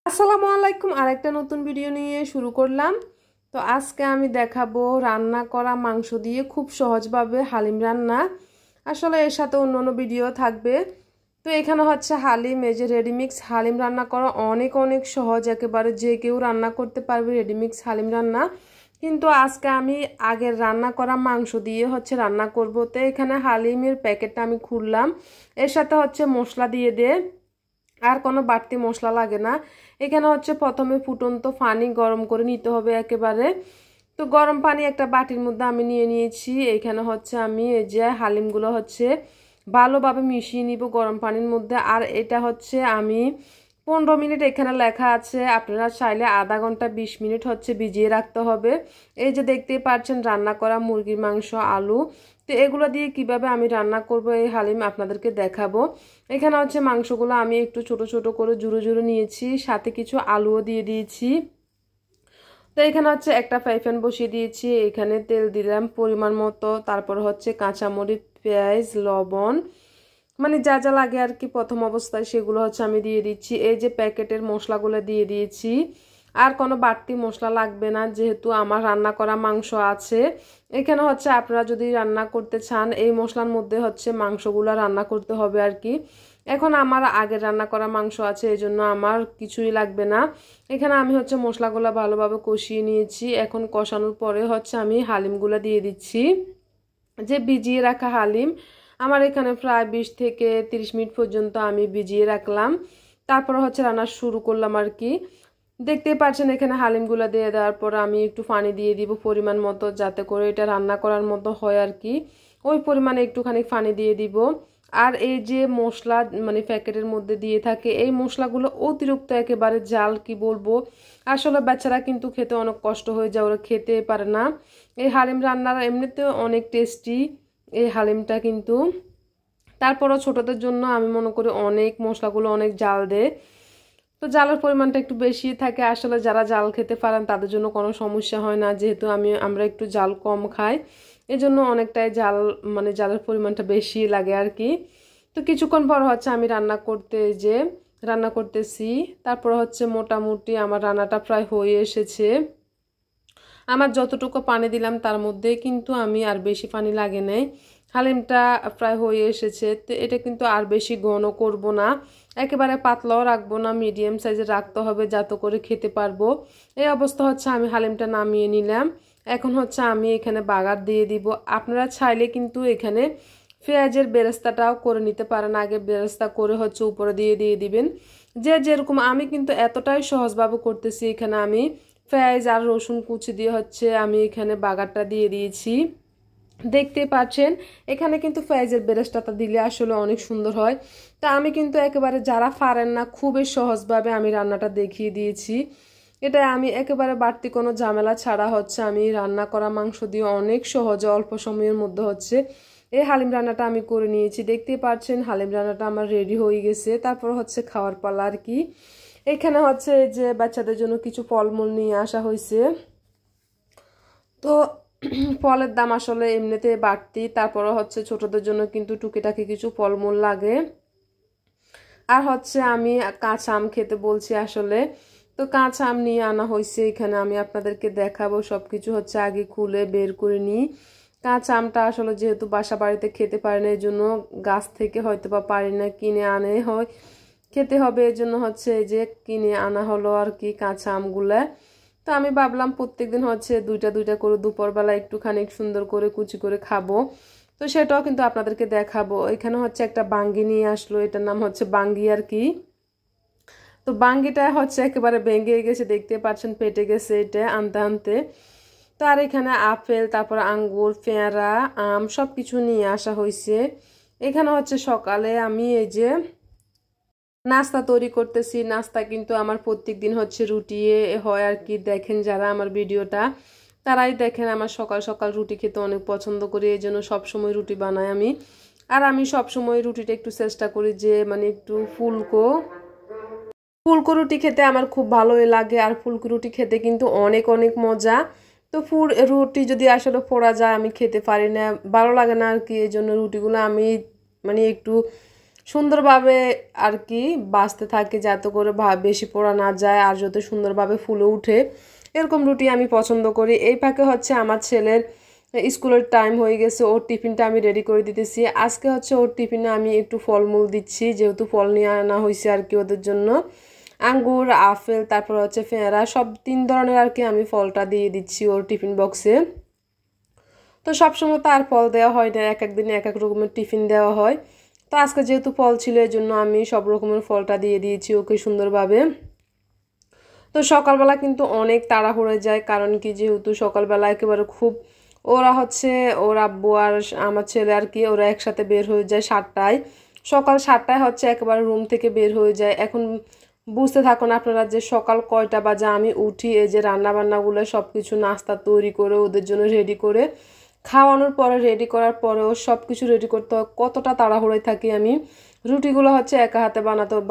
আসসালামু আলাইকুম আরেকটা নতুন ভিডিও নিয়ে শুরু করলাম। তো আজকে আমি দেখাবো রান্না করা মাংস দিয়ে খুব সহজভাবে হালিম রান্না। আসলে এর সাথে অন্যান্য ভিডিও থাকবে। তো এখানে হচ্ছে হালিম, এই যে রেডিমিক্স হালিম রান্না করা অনেক অনেক সহজ, একেবারে যে কেউ রান্না করতে পারবে রেডিমিক্স হালিম রান্না। কিন্তু আজকে আমি আগের রান্না করা মাংস দিয়ে হচ্ছে রান্না করব। তো এখানে হালিমের প্যাকেটটা আমি খুললাম, এর সাথে হচ্ছে মশলা দিয়ে দে, আর কোনো বাড়তি মশলা লাগে না। এখানে হচ্ছে প্রথমে ফুটন্ত পানি গরম করে নিতে হবে একেবারে। তো গরম পানি একটা বাটির মধ্যে আমি নিয়ে নিয়েছি। এখানে হচ্ছে আমি এই যে হালিমগুলো হচ্ছে ভালোভাবে মিশিয়ে নিব গরম পানির মধ্যে। আর এটা হচ্ছে আমি 15 মিনিট, এখানে লেখা আছে, আপনারা চাইলে আধা ঘন্টা 20 মিনিট হচ্ছে ভিজিয়ে রাখতে হবে। এই যে দেখতেই পাচ্ছেন রান্না করা মুরগির মাংস, আলু। তো এগুলো দিয়ে কিভাবে আমি রান্না করব এই হালিম আপনাদেরকে দেখাবো। এখানে হচ্ছে মাংসগুলো আমি একটু ছোট ছোট করে জুড়ো জুড়ো নিয়েছি, সাথে কিছু আলুও দিয়ে দিয়েছি। তো এখানে হচ্ছে একটা ফ্রাই প্যান বসিয়ে দিয়েছি, এখানে তেল দিলাম পরিমাণ মতো, তারপর হচ্ছে কাঁচামরিচ, পেঁয়াজ, লবণ, মানে যা যা লাগে আর কি প্রথম অবস্থায় সেগুলো হচ্ছে আমি দিয়ে দিচ্ছি। এই যে প্যাকেটের মশলাগুলো দিয়ে দিয়েছি, আর কোনো বাড়তি মশলা লাগবে না যেহেতু আমার রান্না করা মাংস আছে। এখানে হচ্ছে আপনারা যদি রান্না করতে চান এই মশলার মধ্যে হচ্ছে মাংসগুলো রান্না করতে হবে আর কি। এখন আমার আগের রান্না করা মাংস আছে, এই জন্য আমার কিছুই লাগবে না। এখানে আমি হচ্ছে মশলাগুলো ভালোভাবে কষিয়ে নিয়েছি। এখন কষানোর পরে হচ্ছে আমি হালিমগুলো দিয়ে দিচ্ছি, যে ভিজিয়ে রাখা হালিম। আমার এখানে প্রায় 20 থেকে 30 মিনিট পর্যন্ত আমি ভিজিয়ে রাখলাম, তারপর হচ্ছে রান্না শুরু করলাম আর কি। দেখতেই পাচ্ছেন এখানে হালিমগুলো দিয়ে দেওয়ার পর আমি একটু পানি দিয়ে দিব পরিমাণ মতো, যাতে করে এটা রান্না করার মতো হয় আর কি। ওই পরিমাণে একটুখানি পানি দিয়ে দিব। আর এই যে মশলা মানে প্যাকেটের মধ্যে দিয়ে থাকে এই মশলাগুলো অতিরিক্ত একেবারে জাল, কি বলবো, আসলে বাচ্চারা কিন্তু খেতে অনেক কষ্ট হয়ে যায়, ওরা খেতে পারে না। এই হালিম রান্নার এমনিতেও অনেক টেস্টি এই হালিমটা কিন্তু, তারপরও ছোটদের জন্য আমি মনে করি অনেক মশলাগুলো অনেক জাল দেয়। তো জালের পরিমাণটা একটু বেশি থাকে, আসলে যারা জাল খেতে পারেন তাদের জন্য কোনো সমস্যা হয় না, যেহেতু আমরা একটু জাল কম খাই, এজন্য অনেকটাই জাল মানে জালের পরিমাণটা বেশি লাগে আর কি। তো কিছুক্ষণ পর হচ্ছে আমি রান্না করতেছি, তারপর হচ্ছে মোটামুটি আমার রান্নাটা প্রায় হয়ে এসেছে। আমার যতটুকু পানি দিলাম তার মধ্যে কিন্তু আমি আর বেশি পানি লাগে নাই, হালিমটা প্রায় হয়ে এসেছে। তো এটা কিন্তু আর বেশি ঘন করব না, একেবারে পাতলাও রাখবো না, মিডিয়াম সাইজে রাখতে হবে যাতে করে খেতে পারবো। এই অবস্থা হচ্ছে আমি হালিমটা নামিয়ে নিলাম। এখন হচ্ছে আমি এখানে বাগার দিয়ে দিব। আপনারা চাইলে কিন্তু এখানে পেঁয়াজের বেরেস্তাটাও করে নিতে পারেন, আগে বেরেস্তা করে হচ্ছে উপরে দিয়ে দিবেন, যে যেরকম। আমি কিন্তু এতটাই সহজভাবে করতেছি, এখানে আমি পেঁয়াজ আর রসুন কুচি দিয়ে হচ্ছে আমি এখানে বাগারটা দিয়ে দিয়েছি। দেখতে পাচ্ছেন এখানে কিন্তু পেঁয়াজের বেরেস্তাটা দিলে আসলে অনেক সুন্দর হয়। তা আমি কিন্তু একেবারে যারা পারেন না খুবই সহজভাবে আমি রান্নাটা দেখিয়ে দিয়েছি। এটা আমি একেবারে বাড়তি কোনো ঝামেলা ছাড়া হচ্ছে আমি রান্না করা মাংস দিয়ে অনেক সহজে অল্প সময়ের মধ্যে হচ্ছে এই হালিম রান্নাটা আমি করে নিয়েছি। দেখতে পাচ্ছেন হালিম রান্নাটা আমার রেডি হয়ে গেছে, তারপর হচ্ছে খাওয়ার পালা আর কি। এখানে হচ্ছে যে বাচ্চাদের জন্য কিছু ফলমূল নিয়ে আসা হয়েছে। তো ফলের দাম আসলে এমনিতে বাড়তি, তারপরে হচ্ছে ছোটদের জন্য কিন্তু টুকিটাকি কিছু ফলমূল লাগে। আর হচ্ছে আমি কাঁচা আম খেতে বলছি আসলে, তো কাঁচা আম নিয়ে আনা হয়েছে এখানে, আমি আপনাদেরকে দেখাবো। সবকিছু হচ্ছে আগে খুলে বের করে নিই। কাঁচা আমটা আসলে যেহেতু বাসা বাড়িতে খেতে পারি না, এই জন্য গাছ থেকে হয়তো বা পারি না, কিনে আনে হয়, খেতে হবে, এই জন্য হচ্ছে এই যে কিনে আনা হলো আর কি কাঁচা আমগুলা। তো আমি ভাবলাম প্রত্যেকদিন হচ্ছে দুইটা দুইটা করে দুপুরবেলা একটুখানি সুন্দর করে কুচি করে খাবো, তো সেটাও কিন্তু আপনাদেরকে দেখাবো। এখানে হচ্ছে একটা বাঙ্গি নিয়ে আসলো, এটার নাম হচ্ছে বাঙ্গি আর কি। তো বাঙ্গিটা হচ্ছে একেবারে ভেঙে গেছে, দেখতে পাচ্ছেন পেটে গেছে এটা আনতে আনতে। তো আর এখানে আপেল, তারপর আঙ্গুর, পেয়ারা, আম সব কিছু নিয়ে আসা হয়েছে। এখানে হচ্ছে সকালে আমি এই যে নাস্তা তৈরি করতেছি। নাস্তা কিন্তু আমার প্রত্যেক দিন হচ্ছে রুটি হয় আর কি। দেখেন যারা আমার ভিডিওটা তারাই দেখেন আমার সকাল সকাল রুটি খেতে অনেক পছন্দ করি, এই জন্য সবসময় রুটি বানাই আমি। আর আমি সবসময় রুটিটা একটু চেষ্টা করি যে মানে একটু ফুলকো ফুলকো রুটি খেতে আমার খুব ভালোই লাগে। আর ফুলকো রুটি খেতে কিন্তু অনেক অনেক মজা। তো রুটি যদি আসলে পোড়া যায় আমি খেতে পারি না, ভালো লাগে না আর কি। এই জন্য রুটিগুলো আমি মানে একটু সুন্দরভাবে আর কি বাঁচতে থাকে, যাতে করে বেশি পোড়া না যায় আর যাতে সুন্দরভাবে ফুলে উঠে, এরকম রুটি আমি পছন্দ করি। এই ফাঁকে হচ্ছে আমার ছেলের স্কুলের টাইম হয়ে গেছে, ওর টিফিনটা আমি রেডি করে দিতেছি। আজকে হচ্ছে ওর টিফিনে আমি একটু ফলমূল দিচ্ছি, যেহেতু ফল নিয়ে আনা হয়েছে আর কি ওদের জন্য। আঙ্গুর, আপেল, তারপর হচ্ছে পেয়ারা, সব 3 ধরনের আর কি আমি ফলটা দিয়ে দিচ্ছি ওর টিফিন বক্সে। তো সবসময় তো আর ফল দেওয়া হয় না, এক এক দিনে এক এক রকমের টিফিন দেওয়া হয়। তো আজকে যেহেতু ফল ছিল এই জন্য আমি সব রকমের ফলটা দিয়ে দিয়েছি ওকে সুন্দরভাবে। তো সকালবেলা কিন্তু অনেক তাড়াহুড়ো যায়, কারণ কি যেহেতু সকালবেলা একেবারে খুব ওরা হচ্ছে ওর আব্বু আর আমার ছেলে আর কি ওরা একসাথে বের হয়ে যায় 7টায়, সকাল 7টায় হচ্ছে একেবারে রুম থেকে বের হয়ে যায়। এখন বুঝতে থাকুন আপনারা যে সকাল কয়টা বাজে আমি উঠি, এই যে রান্না বান্নাগুলো সব কিছু নাস্তা তৈরি করে ওদের জন্য রেডি করে খাওয়ানোর পরে, রেডি করার পরেও সব কিছু রেডি করতে হয়, কতটা তাড়াহুড়োয় থাকি আমি। রুটিগুলো হচ্ছে একা হাতে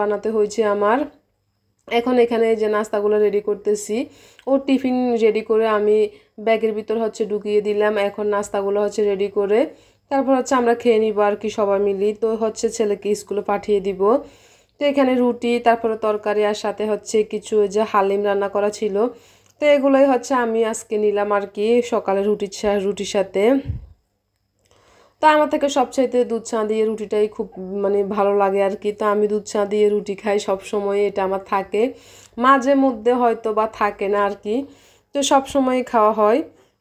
বানাতে হয়েছে আমার। এখন এখানে যে নাস্তাগুলো রেডি করতেছি, ও টিফিন রেডি করে আমি ব্যাগের ভিতর হচ্ছে ঢুকিয়ে দিলাম। এখন নাস্তাগুলো হচ্ছে রেডি করে তারপর হচ্ছে আমরা খেয়ে নিব আর কি সবাই মিলি। তো হচ্ছে ছেলেকে স্কুলে পাঠিয়ে দিব। তো এখানে রুটি, তারপরে তরকারি, আর সাথে হচ্ছে কিছু যে হালিম রান্না করা ছিল। তো এগুলোই হচ্ছে আমি আজকে নিলাম আর কি সকালে রুটির সাথে। তো আমার থেকে সবচাইতে দুধ চা দিয়ে রুটিটাই খুব মানে ভালো লাগে আর কি। তো আমি দুধ চা দিয়ে রুটি খাই সব সময়, এটা আমার থাকে, মাঝে মধ্যে হয়তো বা থাকে না আর কি। তো সব সময় খাওয়া হয়।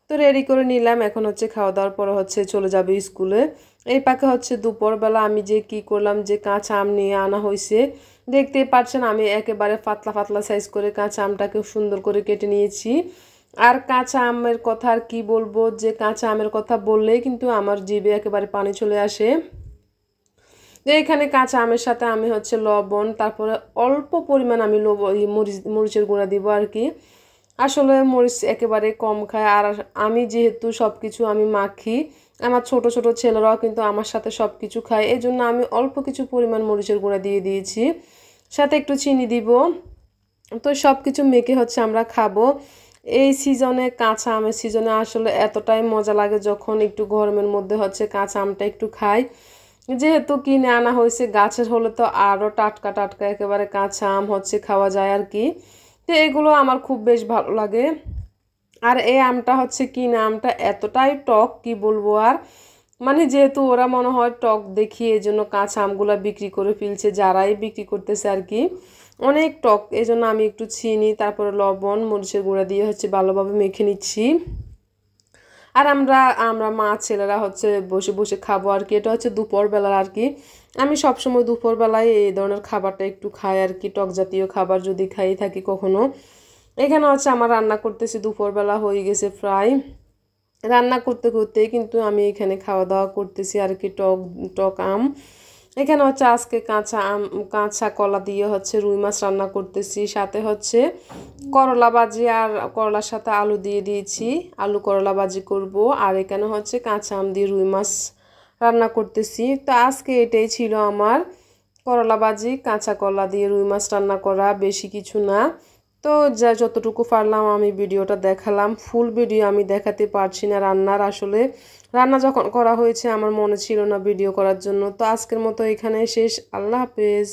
তো রেডি করে নিলাম, এখন হচ্ছে খাওয়া দাওয়ার পরে হচ্ছে চলে যাবে স্কুলে। এই পাকে হচ্ছে দুপুরবেলা আমি যে কি করলাম, যে কাঁচা আম নিয়ে আনা হয়েছে, দেখতেই পাচ্ছেন আমি একেবারে পাতলা পাতলা সাইজ করে কাঁচা আমটাকে সুন্দর করে কেটে নিয়েছি। আর কাঁচা আমের কথা আর কি বলবো, যে কাঁচা আমের কথা বললেই কিন্তু আমার জিভে একেবারে পানি চলে আসে। যে এখানে কাঁচা আমের সাথে আমি হচ্ছে লবণ, তারপরে অল্প পরিমাণ আমি মরিচের গুঁড়া দিব আর কি। আসলে মরিচ একেবারে কম খায়, আর আমি যেহেতু সব কিছু আমি মাখি, আমার ছোট ছোট ছেলেরাও কিন্তু আমার সাথে সব কিছু খায়, এই জন্য আমি অল্প কিছু পরিমাণ মরিচের গুঁড়া দিয়ে দিয়েছি, সাথে একটু চিনি দিব। তো সব কিছু মেখে হচ্ছে আমরা খাবো। এই সিজনে, কাঁচা আমের সিজনে আসলে এতটাই মজা লাগে যখন একটু গরমের মধ্যে হচ্ছে কাঁচা আমটা একটু খাই। যেহেতু কিনে আনা হয়েছে গাছের, হলে তো আরও টাটকা টাটকা একেবারে কাঁচা আম হচ্ছে খাওয়া যায় আর কি। তো এগুলো আমার খুব বেশ ভালো লাগে। আর এই আমটা হচ্ছে কিনা আমটা এতটাই টক, কি বলবো আর, মানে যেহেতু ওরা মনে হয় টক দেখিয়ে এই জন্য কাঁচা আমগুলো বিক্রি করে ফেলছে, যারাই বিক্রি করতেছে আর কি, অনেক টক। এই জন্য আমি একটু চিনি, তারপরে লবণ, মরিচের গুঁড়া দিয়ে হচ্ছে ভালোভাবে মেখে নিচ্ছি। আর আমরা আমরা মা ছেলেরা হচ্ছে বসে বসে খাবো আর কি। এটা হচ্ছে দুপুরবেলার আর কি। আমি সবসময় দুপুরবেলায় এই ধরনের খাবারটা একটু খাই আর কি, টক জাতীয় খাবার যদি খাই থাকি কখনো। এখানে হচ্ছে আমার রান্না করতেছি, দুপুরবেলা হয়ে গেছে প্রায়। রান্না করতে করতেই কিন্তু আমি এখানে খাওয়া দাওয়া করতেছি আর কি, টক টক আম। এখানে হচ্ছে আজকে কাঁচা কলা দিয়ে হচ্ছে রুই মাছ রান্না করতেছি, সাথে হচ্ছে করলা ভাজি, আর করলার সাথে আলু দিয়ে দিয়েছি, আলু করলা ভাজি করব। আর এখানে হচ্ছে কাঁচা আম দিয়ে রুই মাছ রান্না করতেছি। তো আজকে এটাই ছিল আমার, করলা ভাজি, কাঁচা কলা দিয়ে রুই মাছ রান্না করা, বেশি কিছু না। তো যা যতটুকু পারলাম আমি ভিডিওটা দেখালাম, ফুল ভিডিও আমি দেখাতে পারছি না রান্নার। আসলে রান্না যখন করা হয়েছে আমার মনে ছিল না ভিডিও করার জন্য। তো আজকের মতো এখানে শেষ, আল্লাহ হাফেজ।